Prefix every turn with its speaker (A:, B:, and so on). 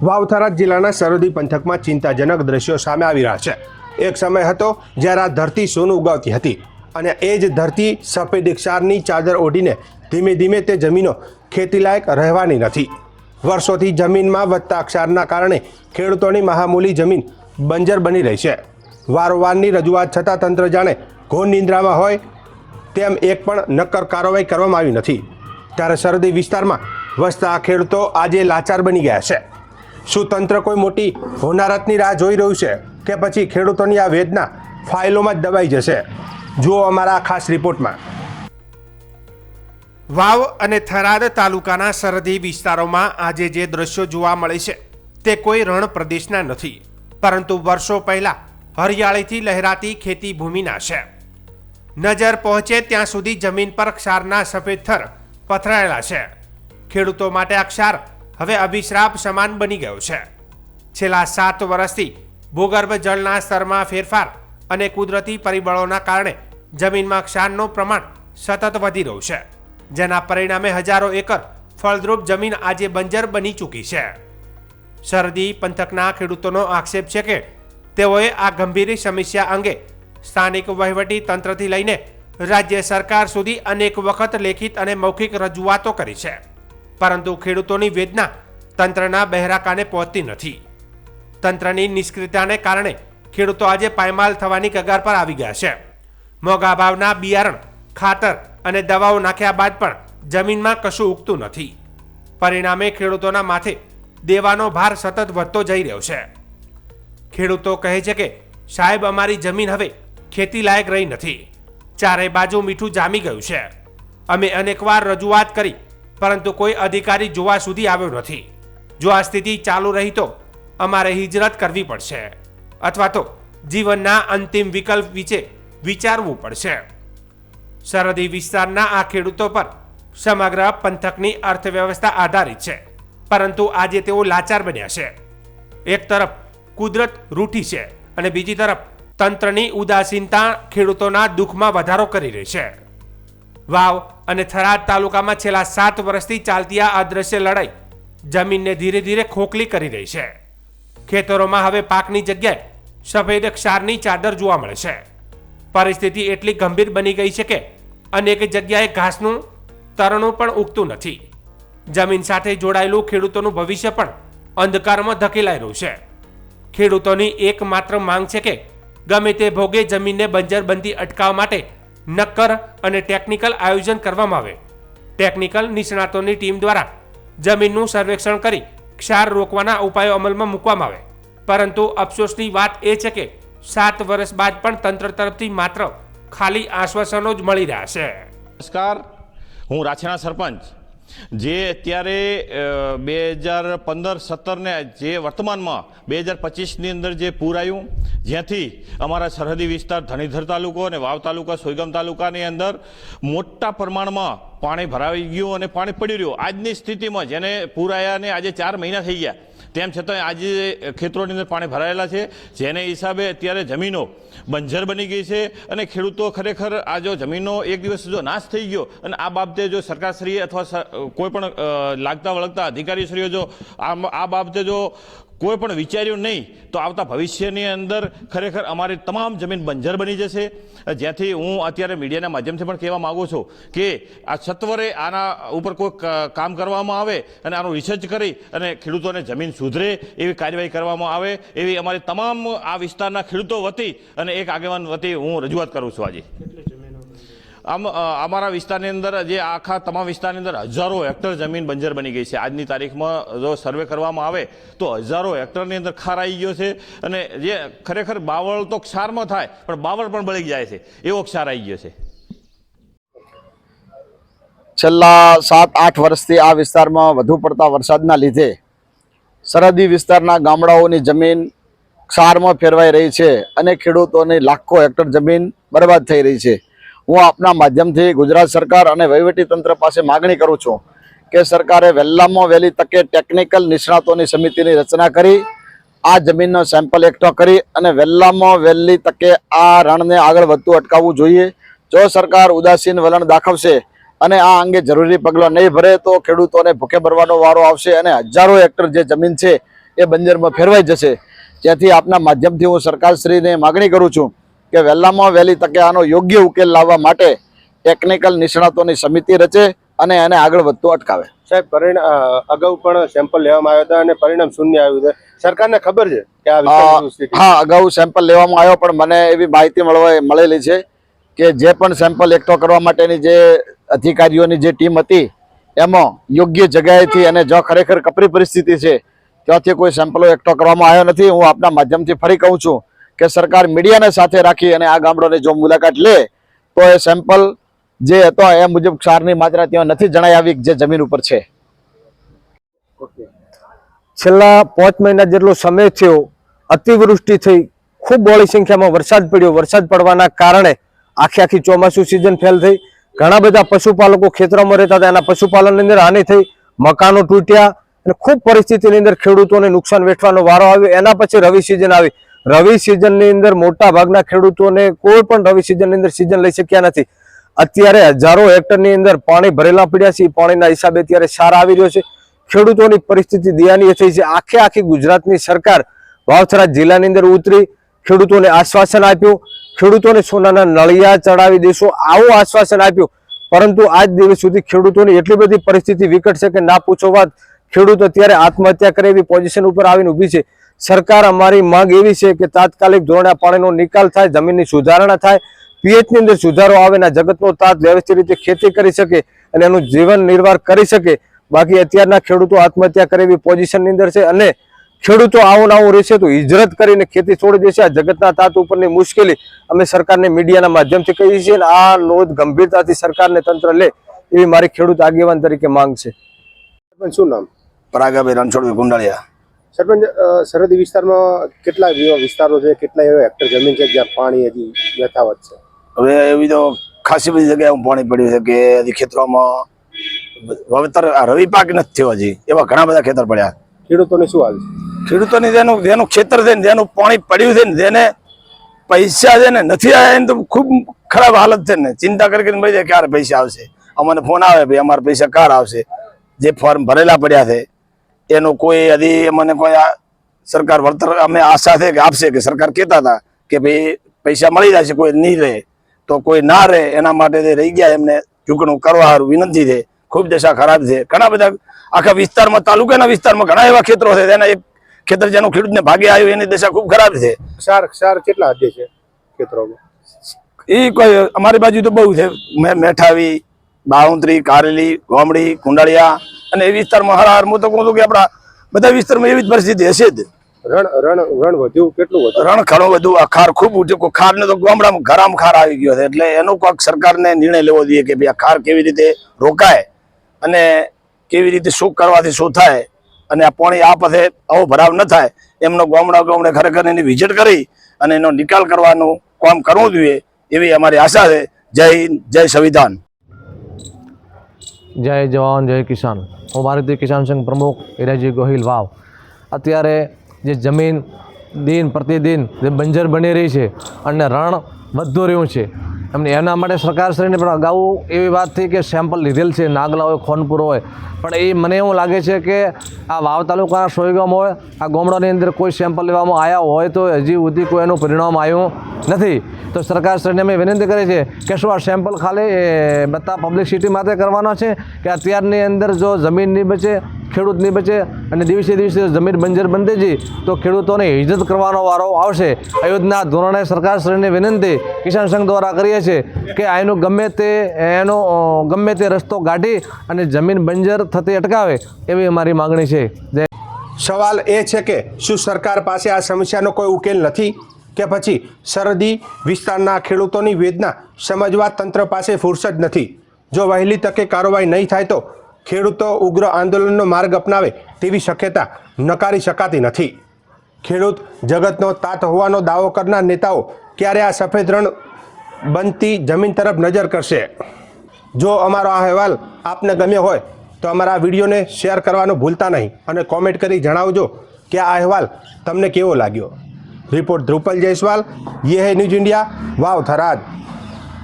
A: વાવ-થરાદ જિલ્લાના સરહદી પંથકમાં ચિંતાજનક દ્રશ્યો સામે આવી રહ્યા છે। એક સમય હતો જ્યારે આ ધરતી સોનું ઉગાવતી હતી અને એ જ ધરતી સફેદ ક્ષારની ચાદર ઓઢીને ધીમે ધીમે તે જમીનો ખેતીલાયક રહેવાની નથી। વર્ષોથી જમીનમાં વધતા ક્ષારના કારણે ખેડૂતોની મહામૂલી જમીન બંજર બની રહી છે। વારંવારની રજૂઆત છતાં તંત્ર જાણે ઘોર નિંદ્રામાં હોય તેમ એક પણ નક્કર કાર્યવાહી કરવામાં આવી નથી। ત્યારે સરહદી વિસ્તારમાં વસતા આ ખેડૂતો આજે લાચાર બની ગયા છે। શું તંત્ર કોઈ મોટી હોનારતની રાહ જોઈ રહ્યું છે કે પછી ખેડૂતોની આ વેદના ફાઇલોમાં જ દબાઈ જશે? જુઓ અમારા ખાસ રિપોર્ટમાં। વાવ અને થરાદ તાલુકાના સરહદી વિસ્તારોમાં આજે જે દ્રશ્યો જોવા મળે છે તે કોઈ રણ પ્રદેશના નથી, પરંતુ વર્ષો પહેલા હરિયાળીથી લહેરાતી ખેતી ભૂમિના છે। નજર પહોંચે ત્યાં સુધી જમીન પર ક્ષારના સફેદ થર પથરાયેલા છે। ખેડૂતો માટે આ ક્ષાર હવે અભિશ્રાપ સમાન બની ગયો છે। છેલ્લા 7 વર્ષથી ભૂગર્ભ જળના સ્તરમાં ફેરફાર અને કુદરતી પરિબળોના કારણે જમીનમાં ક્ષારનું પ્રમાણ સતત વધી રહ્યું છે, જેના પરિણામે હજારો એકર ફળદ્રુપ જમીન આજે બંજર બની ચૂકી છે। સરહદી પંથકના ખેડૂતોનો આક્ષેપ છે કે તેઓએ આ ગંભીર સમસ્યા અંગે સ્થાનિક વહીવટી તંત્રથી લઈને રાજ્ય સરકાર સુધી અનેક વખત લેખિત અને મૌખિક રજૂઆતો કરી છે, પરંતુ ખેડૂતોની વેદના તંત્રના બહેરા કાને પહોંચતી નથી। તંત્રની નિષ્ક્રિયતાને કારણે ખેડૂતો આજે પાયમાલ થવાની કગાર પર આવી ગયા છે। મોંઘા ભાવના બિયારણ, ખાતર અને દવાઓ નાખ્યા બાદ પણ જમીનમાં કશું ઉગતું નથી। પરિણામે ખેડૂતોના માથે દેવાનો ભાર સતત વધતો જઈ રહ્યો છે। ખેડૂતો કહે છે કે સાહેબ, અમારી જમીન હવે ખેતી લાયક રહી નથી। ચારે બાજુ મીઠું જામી ગયું છે। અમે અનેકવાર રજૂઆત કરી, પરંતુ કોઈ અધિકારી જોવા સુધી આવ્યો નથી। જો આ સ્થિતિ ચાલુ રહી તો અમારે હિજરત કરવી પડશે અથવા તો જીવનના અંતિમ વિકલ્પ વિશે વિચારવું પડશે। સરહદી વિસ્તારના આ ખેડૂતો પર સમગ્ર પંથકની અર્થવ્યવસ્થા આધારિત છે, પરંતુ આજે તેઓ લાચાર બન્યા છે। એક તરફ કુદરત રૂઠી છે અને બીજી તરફ તંત્રની ઉદાસીનતા ખેડૂતોના દુઃખમાં વધારો કરી રહી છે। વાવ અને થરાદ તાલુકામાં છેલ્લા 7 વર્ષથી ચાલતી આ અદ્રશ્ય લડાઈ જમીનને ધીરે ધીરે ખોખલી કરી રહી છે। ખેતરોમાં હવે પાકની જગ્યાએ સફેદ ક્ષારની ચાદર જોવા મળે છે। પરિસ્થિતિ એટલી ગંભીર બની ગઈ છે કે અનેક જગ્યાએ ઘાસનું તરણું પણ ઉગતું નથી। જમીન સાથે જોડાયેલું ખેડૂતોનું ભવિષ્ય પણ અંધકારમાં ધકેલાઈ રહ્યું છે। ખેડૂતોની એકમાત્ર માંગ છે કે ગમે તે ભોગે જમીનને બંજર બનતી અટકાવવા માટે નક્કર અને ટેકનિકલ આયોજન કરવામાં આવે। ટેકનિકલ નિષ્ણાતોની ટીમ દ્વારા જમીનનું સર્વેક્ષણ કરી ક્ષાર રોકવાના ઉપાયો અમલમાં મૂકવામાં આવે, પરંતુ અફસોસની વાત એ છે કે 7 વર્ષ બાદ પણ તંત્ર તરફથી માત્ર ખાલી આશ્વાસનો જ મળી રહ્યા છે।
B: નમસ્કાર, હું રાછેના સરપંચ જે અત્યારે 2015-17 ને જે વર્તમાનમાં 2025ની અંદર જે પૂર આવ્યું, જ્યાંથી અમારા સરહદી વિસ્તાર ધણીધર તાલુકો અને વાવ તાલુકા, સોયગામ તાલુકાની અંદર મોટા પ્રમાણમાં પાણી ભરાઈ ગયું અને પાણી પડી રહ્યું। આજની સ્થિતિમાં જેને પૂર આવ્યાને આજે 4 મહિના થઈ ગયા, તેમ છતાં આજે ખેતરોની અંદર પાણી ભરાયેલા છે, જેને હિસાબે અત્યારે જમીનો બંજર બની ગઈ છે અને ખેડૂતો ખરેખર આ જો જમીનો એક દિવસ જો નાશ થઈ ગયો અને આ બાબતે જો સરકારશ્રીએ અથવા કોઈ પણ લાગતા વળગતા અધિકારીશ્રીઓ જો આ બાબતે જો કોઈ પણ વિચાર્યું નહીં તો આવતા ભવિષ્યની અંદર ખરેખર અમારી તમામ જમીન બંજર બની જશે। જ્યાંથી હું અત્યારે મીડિયાના માધ્યમથી પણ કહેવા માગું છું કે આ સત્વરે આના ઉપર કોઈ કામ કરવામાં આવે અને આનું રિસર્ચ કરી અને ખેડૂતોને જમીન સુધરે એવી કાર્યવાહી કરવામાં આવે એવી અમારી તમામ આ વિસ્તારના ખેડૂતો વતી અને એક આગેવાન વતી હું રજૂઆત કરું છું। આજે અમારા વિસ્તારની અંદર જે આખા તમામ વિસ્તારની અંદર હજારો હેક્ટર જમીન બંજર બની ગઈ છે। આજની તારીખમાં જો સર્વે કરવામાં આવે તો હજારો હેક્ટરની અંદર ખાર આવી ગયો છે અને જે ખરેખર બાવળ તો ક્ષારમાં થાય પણ બાવળ પણ બળી જાય છે એવો ક્ષાર આવી ગયો છે।
C: છેલ્લા 7-8 વર્ષથી આ વિસ્તારમાં વધુ પડતા વરસાદના લીધે સરહદી વિસ્તારના ગામડાઓની જમીન ક્ષારમાં ફેરવાઈ રહી છે અને ખેડૂતોની લાખો હેક્ટર જમીન બરબાદ થઈ રહી છે। હું આપના માધ્યમથી ગુજરાત સરકાર અને વહીવટી તંત્ર પાસે માગણી કરું છું કે સરકારે વહેલામાં વહેલી તકે ટેકનિકલ નિષ્ણાતોની સમિતિની રચના કરી આ જમીનનો સેમ્પલ એકઠો કરી અને વહેલામાં વહેલી તકે આ રણને આગળ વધતું અટકાવવું જોઈએ। જો સરકાર ઉદાસીન વલણ દાખવશે અને આ અંગે જરૂરી પગલાં નહીં ભરે તો ખેડૂતોને ભૂખે ભરવાનો વારો આવશે અને હજારો હેક્ટર જે જમીન છે એ બંજરમાં ફેરવાઈ જશે. જેથી આપના માધ્યમથી હું સરકારશ્રીને માગણી કરું છું કે વહેલામાં વહેલી તકે આનો યોગ્ય ઉકેલ લાવવા માટે ટેકનિકલ નિષ્ણાતોની સમિતિ રચે અને એને આગળ વધતું અટકાવે.
D: સાહેબ, અગાઉ પણ સેમ્પલ લેવામાં આવ્યા હતા અને પરિણામ શૂન્ય આવ્યું છે. સરકારને ખબર છે કે આ વિસ્તારની સ્થિતિ?
C: હા, અગાઉ સેમ્પલ લેવામાં આવ્યો, પણ મને એવી માહિતી મળેલી છે કે જે પણ સેમ્પલ એકઠો કરવા માટેની જે અધિકારીઓની જે ટીમ હતી એમાં યોગ્ય જગ્યાએથી અને જો ખરેખર કપરી પરિસ્થિતિ છે ત્યાંથી કોઈ સેમ્પલો એકઠો કરવામાં આવ્યો નથી. હું આપના માધ્યમથી ફરી કહું છું કે સરકાર મીડિયાને સાથે રાખી અને આ ગામડોની જો મુલાકાત લે તો એ સેમ્પલ જે હતો એ મુજબ ક્ષારની માત્રા ત્યાં નથી જણાઈ આવી જે જમીન ઉપર છે.
E: છેલ્લા 5 મહિના જેટલો સમય થયો, અતિવૃષ્ટિ થઈ, ખૂબ બહોળી સંખ્યામાં વરસાદ પડ્યો. વરસાદ પડવાના કારણે આખી ચોમાસું સિઝન ફેલ થઈ. ઘણા બધા પશુપાલકો ખેતરોમાં રહેતા હતા, એના પશુપાલનની અંદર હાનિ થઈ, મકાનો તૂટ્યા અને ખૂબ પરિસ્થિતિની અંદર ખેડૂતોને નુકસાન વેઠવાનો વારો આવ્યો. એના પછી રવિ સિઝન આવી. રવિ સિઝનની અંદર મોટા ભાગના ખેડૂતોને કોઈ પણ રવિ સિઝનની અંદર સિઝન લઈ શક્યા નથી. અત્યારે હજારો હેક્ટરની અંદર પાણી ભરેલા પડ્યા છે. પાણીના હિસાબે અત્યારે સાર આવી રહ્યો છે. ખેડૂતોની પરિસ્થિતિ દયનીય થઈ છે. આખી ગુજરાતની સરકાર વાવથરા જિલ્લાની અંદર ઉતરી, ખેડૂતોને આશ્વાસન આપ્યું, ખેડૂતોને સોનાના નળિયા ચડાવી દેશો આવું આશ્વાસન આપ્યું. પરંતુ આજ દિવસ સુધી ખેડૂતોની એટલી બધી પરિસ્થિતિ વિકટ છે કે ના પૂછો વાત. ખેડૂત અત્યારે આત્મહત્યા કરે એવી પોઝિશન ઉપર આવીને ઊભી છે. સરકાર અમારી માંગ એવી છે કે તાત્કાલિક ધોરણે પાણીનો નિકાલ થાય, જમીનની સુધારણા થાય, પીએચની અંદર સુધારો આવે, ના જગતનો તાત વ્યવસ્થિત રીતે ખેતી કરી શકે અને એનું જીવન નિર્વાહ કરી શકે. બાકી અત્યારના ખેડૂતો આત્મહત્યા કરે એવી પોઝિશનની અંદર છે અને ખેડૂતો આવું રહેશે તો હિજરત કરીને ખેતી છોડી દેશે. આ જગતના તાત ઉપરની મુશ્કેલી અમે સરકારને મીડિયાના માધ્યમથી કહીએ છીએ અને આ નોંધ ગંભીરતાથી સરકારને તંત્ર લે એવી મારી ખેડૂત આગેવાન તરીકે માંગ છે.
D: સરપંચ, શું નામ?
C: પરાગાભાઈ રણછોડભાઈ કુંડાળિયા.
D: સરપંચ, સરહદી વિસ્તારમાં કેટલા એવા વિસ્તારો છે, કેટલા એવા હેક્ટર જમીન છે જ્યાં પાણી હજી યથાવત છે?
C: હવે એવી તો ખાસી બધી જગ્યાએ પાણી પડ્યું છે કે હજી ખેતરોમાં વાવેતર રવિ પાક નથી થયો. હજી એવા ઘણા બધા ખેતર પડ્યા.
D: ખેડૂતોને શું હાલ છે?
C: ખેડૂતોને જેનું ખેતર છે ને જેનું પાણી પડ્યું છે ને જેને પૈસા છે ને નથી આવ્યા એને તો ખૂબ ખરાબ હાલત છે ને. ચિંતા કરીને મળી જાય ક્યારે પૈસા આવશે. અમને ફોન આવે ભાઈ અમારા પૈસા ક્યારે આવશે. જે ફોર્મ ભરેલા પડ્યા છે એનું કોઈ હજી અમને કોઈ સરકાર વળતર અમે આશા છે કે આપશે, કે સરકાર કહેતા હતા કે ભાઈ પૈસા મળી જશે, કોઈ નહીં રહે તો કોઈ ના રહે એના માટે રહી ગયા. એમને ચૂકવણું કરવા સારું વિનંતી છે. ખૂબ દશા ખરાબ છે. ઘણા બધા આખા વિસ્તારમાં, તાલુકાના વિસ્તારમાં ઘણા એવા ખેતરો છે તેના એક ખેતર જેનું ખેડૂતને ભાગે આવ્યું એની દશા ખૂબ ખરાબ છે.
D: ક્ષાર કેટલા હદે છે ખેતરોમાં?
C: એ કોઈ અમારી બાજુ તો બહુ છે. મેઠાવી, બાઉન્દ્રી, કારેલી, ગોમડી, કુંડાળિયા અને એ વિસ્તારમાં હરાર હું તો કહું છું કે આપણા બધા વિસ્તારમાં એવી જ પરિસ્થિતિ હશે જ.
D: રણ વધ્યું? કેટલું વધ્યું?
C: રણ ઘણું બધું. આ ખાર ખૂબ ઉઠ્યો. ખાર ને તો ગામડામાં ઘરામ ખાર આવી ગયો છે. એટલે એનો કોઈક સરકારને નિર્ણય લેવો જોઈએ કે ભાઈ આ ખાર કેવી રીતે રોકાય અને કેવી રીતે શું કરવાથી શું થાય અને આ પાણી આ પથે આવો ભરાવ ન થાય એમનો ગામડે ખરેખર એની વિઝિટ કરી અને એનો નિકાલ કરવાનું કામ કરવું જોઈએ એવી અમારી આશા છે. જય હિન્દ, જય સંવિધાન.
E: જય જવાન, જય કિસાન. હું ભારતીય કિસાન સંઘ પ્રમુખ હિરાજી ગોહિલ વાવ. અત્યારે જે જમીન દિન પ્રતિદિન જે બંજર બની રહી છે અને રણ વધતું રહ્યું છે, એમને એના માટે સરકારશ્રીને પણ અગાઉ એવી વાત થઈ કે સેમ્પલ લીધેલ છે, નાગલા હોય, ખોનપુર હોય, પણ એ મને એવું લાગે છે કે આ વાવ તાલુકાના સોયગામ હોય, આ ગામડાની અંદર કોઈ સેમ્પલ લેવામાં આવ્યા હોય તો હજી સુધી કોઈ એનું પરિણામ આવ્યું નથી. તો સરકારશ્રીને અમે વિનંતી કરી છે કે શું આ સેમ્પલ ખાલી બધા પબ્લિસિટી માટે કરવાના છે કે અત્યારની અંદર જો જમીન નહીં બચે, ખેડૂત નહીં બચે અને દિવસે દિવસે જમીન બંજર બનતી જઈ તો ખેડૂતોને હિજરત કરવાનો વારો આવશે. અયોધ્યાના ધોરણે સરકારશ્રીને વિનંતી કિસાન સંઘ દ્વારા કરીએ છીએ કે આનું ગમે તે રસ્તો કાઢી અને જમીન બંજર થતી અટકાવે એવી અમારી માગણી છે.
A: સવાલ એ છે કે શું સરકાર પાસે આ સમસ્યાનો કોઈ ઉકેલ નથી કે પછી સરહદી વિસ્તારના ખેડૂતોની વેદના સમજવા તંત્ર પાસે ફુરસદ નથી? જો વહેલી તકે કાર્યવાહી નહીં થાય તો ખેડૂતો ઉગ્ર આંદોલનનો માર્ગ અપનાવે તેવી શક્યતા નકારી શકાતી નથી. ખેડૂત જગતનો તાત હોવાનો દાવો કરનાર નેતાઓ ક્યારે આ સફેદ રણ બનતી જમીન તરફ નજર કરશે? જો અમારો આ અહેવાલ આપને ગમ્યો હોય તો અમારા વિડીયોને શેર કરવાનું ભૂલતા નહીં અને કોમેન્ટ કરી જણાવજો કે આ અહેવાલ તમને કેવો લાગ્યો. રિપોર્ટ ધ્રુપલ જયસ્વાલ, યે હૈ ન્યૂઝ ઇન્ડિયા, વાવ થરાદ.